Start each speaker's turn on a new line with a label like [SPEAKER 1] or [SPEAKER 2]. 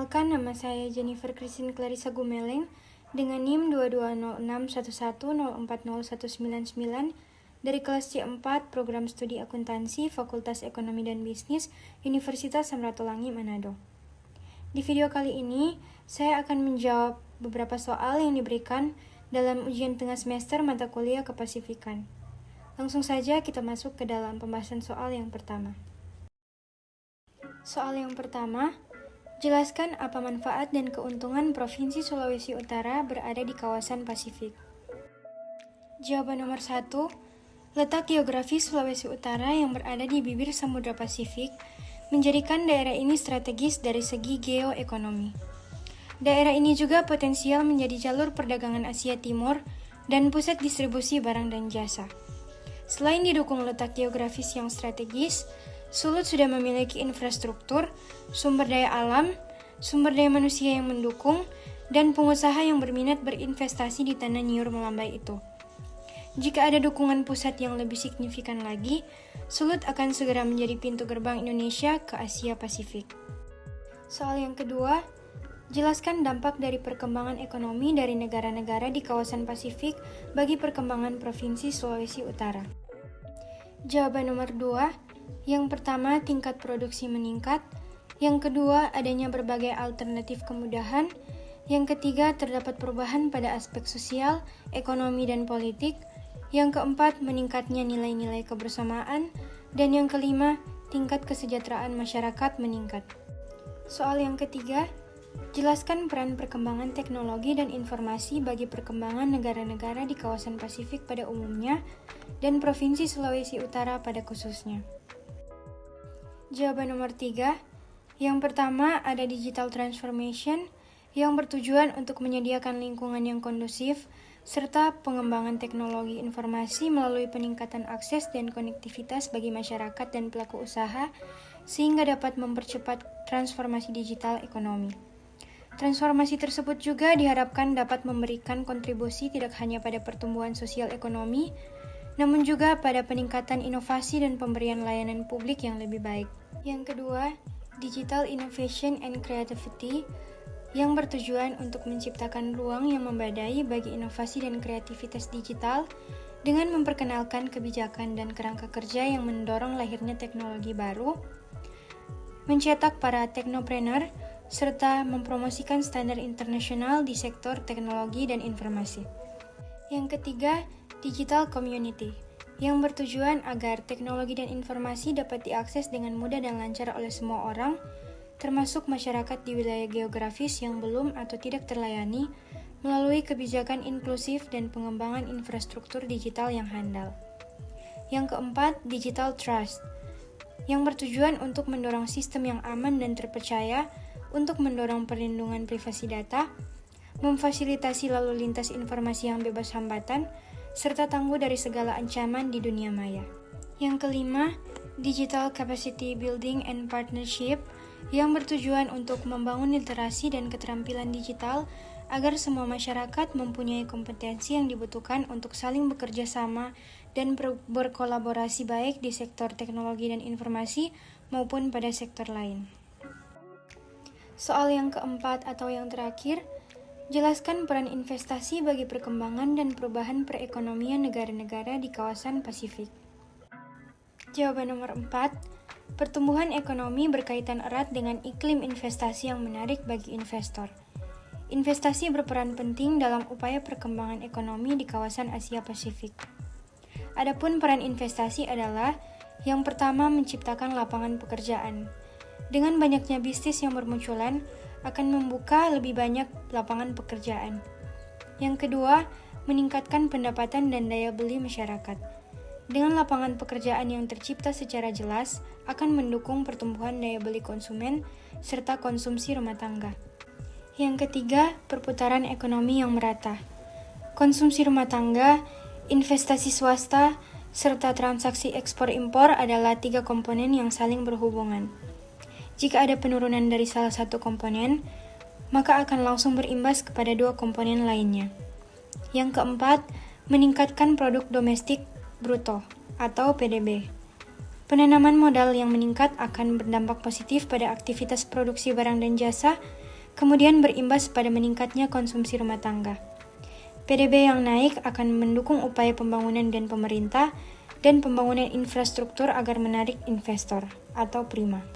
[SPEAKER 1] Perkenalkan, nama saya Jennifer Christine Clarissa Gumeleng dengan NIM 220611040199 dari kelas C4 Program Studi Akuntansi Fakultas Ekonomi dan Bisnis Universitas Samratulangi Manado. Di video kali ini, saya akan menjawab beberapa soal yang diberikan dalam ujian tengah semester mata kuliah Kepasifikan. Langsung saja kita masuk ke dalam pembahasan soal yang pertama. Soal yang pertama, jelaskan apa manfaat dan keuntungan Provinsi Sulawesi Utara berada di kawasan Pasifik. Jawaban nomor 1, letak geografis Sulawesi Utara yang berada di bibir Samudra Pasifik menjadikan daerah ini strategis dari segi geoekonomi. Daerah ini juga potensial menjadi jalur perdagangan Asia Timur dan pusat distribusi barang dan jasa. Selain didukung letak geografis yang strategis, Sulut sudah memiliki infrastruktur, sumber daya alam, sumber daya manusia yang mendukung, dan pengusaha yang berminat berinvestasi di tanah Niur melambai itu. Jika ada dukungan pusat yang lebih signifikan lagi, Sulut akan segera menjadi pintu gerbang Indonesia ke Asia Pasifik. Soal yang kedua, jelaskan dampak dari perkembangan ekonomi dari negara-negara di kawasan Pasifik bagi perkembangan Provinsi Sulawesi Utara. Jawaban nomor 2, yang pertama, tingkat produksi meningkat. Yang kedua, adanya berbagai alternatif kemudahan. Yang ketiga, terdapat perubahan pada aspek sosial, ekonomi, dan politik. Yang keempat, meningkatnya nilai-nilai kebersamaan. Dan yang kelima, tingkat kesejahteraan masyarakat meningkat. Soal yang ketiga, jelaskan peran perkembangan teknologi dan informasi bagi perkembangan negara-negara di kawasan Pasifik pada umumnya dan Provinsi Sulawesi Utara pada khususnya. Jawaban nomor 3, yang pertama ada digital transformation yang bertujuan untuk menyediakan lingkungan yang kondusif serta pengembangan teknologi informasi melalui peningkatan akses dan konektivitas bagi masyarakat dan pelaku usaha sehingga dapat mempercepat transformasi digital ekonomi. Transformasi tersebut juga diharapkan dapat memberikan kontribusi tidak hanya pada pertumbuhan sosial ekonomi, namun juga pada peningkatan inovasi dan pemberian layanan publik yang lebih baik. Yang kedua, Digital Innovation and Creativity yang bertujuan untuk menciptakan ruang yang memadai bagi inovasi dan kreativitas digital dengan memperkenalkan kebijakan dan kerangka kerja yang mendorong lahirnya teknologi baru, mencetak para teknopreneur, serta mempromosikan standar internasional di sektor teknologi dan informasi. Yang ketiga, Digital Community, yang bertujuan agar teknologi dan informasi dapat diakses dengan mudah dan lancar oleh semua orang, termasuk masyarakat di wilayah geografis yang belum atau tidak terlayani, melalui kebijakan inklusif dan pengembangan infrastruktur digital yang handal. Yang keempat, Digital Trust, yang bertujuan untuk mendorong sistem yang aman dan terpercaya untuk mendorong perlindungan privasi data, memfasilitasi lalu lintas informasi yang bebas hambatan, serta tangguh dari segala ancaman di dunia maya. Yang kelima, Digital Capacity Building and Partnership yang bertujuan untuk membangun literasi dan keterampilan digital agar semua masyarakat mempunyai kompetensi yang dibutuhkan untuk saling bekerja sama dan berkolaborasi baik di sektor teknologi dan informasi maupun pada sektor lain. Soal yang keempat atau yang terakhir, jelaskan peran investasi bagi perkembangan dan perubahan perekonomian negara-negara di kawasan Pasifik. Jawaban nomor 4, pertumbuhan ekonomi berkaitan erat dengan iklim investasi yang menarik bagi investor. Investasi berperan penting dalam upaya perkembangan ekonomi di kawasan Asia Pasifik. Adapun peran investasi adalah yang pertama menciptakan lapangan pekerjaan. Dengan banyaknya bisnis yang bermunculan, akan membuka lebih banyak lapangan pekerjaan. Yang kedua, meningkatkan pendapatan dan daya beli masyarakat. Dengan lapangan pekerjaan yang tercipta secara jelas, akan mendukung pertumbuhan daya beli konsumen serta konsumsi rumah tangga. Yang ketiga, perputaran ekonomi yang merata. Konsumsi rumah tangga, investasi swasta, serta transaksi ekspor-impor adalah 3 komponen yang saling berhubungan. Jika ada penurunan dari salah satu komponen, maka akan langsung berimbas kepada 2 komponen lainnya. Yang keempat, meningkatkan produk domestik bruto atau PDB. Penanaman modal yang meningkat akan berdampak positif pada aktivitas produksi barang dan jasa kemudian berimbas pada meningkatnya konsumsi rumah tangga. PDB yang naik akan mendukung upaya pembangunan dan pemerintah dan pembangunan infrastruktur agar menarik investor atau prima.